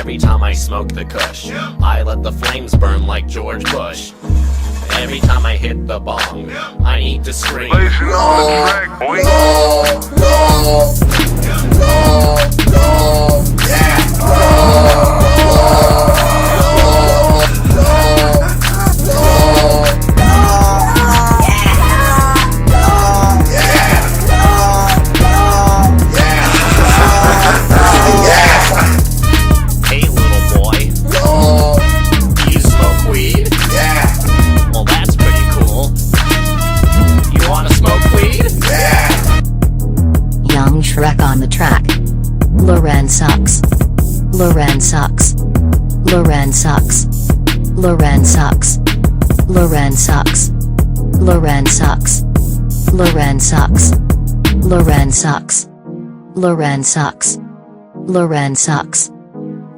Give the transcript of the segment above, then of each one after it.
Every time I smoke the kush, I let the flames burn like George Bush. Every time I hit the bong, I need to scream. Blazing on the track, boy. Hey little boy, you smoke weed? Well, that's pretty cool. You wanna smoke weed? Young Shrek on the track. Loren sucks. Loren sucks. Loren sucks. Loren sucks. Loren sucks. Loren sucks. Loren sucks. Loren sucks. Loren sucks. Loren sucks.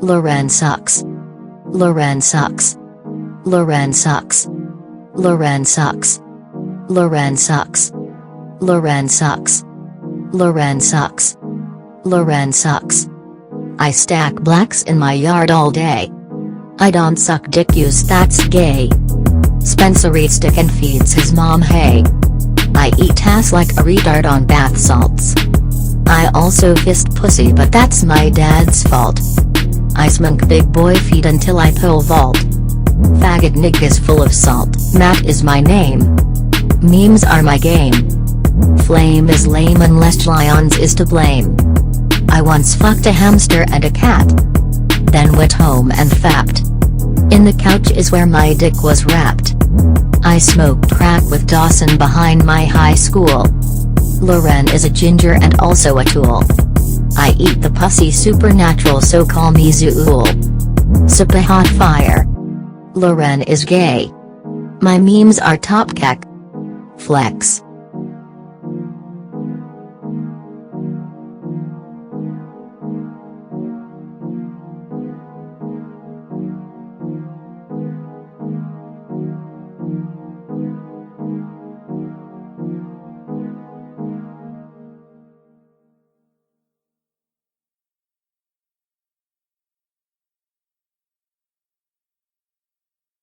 Loren sucks. Loren sucks. Loren sucks. Loren sucks. Loren sucks. Loren sucks. Loren sucks. Loren sucks. I stack blacks in my yard all day. I don't suck dick, use that's gay. Spencer eats stick and feeds his mom hay. I eat ass like a retard on bath salts. I also fist pussy, but that's my dad's fault. I smoke big boy feet until I pole vault. Faggot niggas full of salt. Matt is my name. Memes are my game. Flame is lame unless Lions is to blame. I once fucked a hamster and a cat. Then went home and fapped. In the couch is where my dick was wrapped. I smoked crack with Dawson behind my high school. Loren is a ginger and also a tool. I eat the pussy supernatural, so call me Zool. Super hot fire. Loren is gay. My memes are top cack. Flex.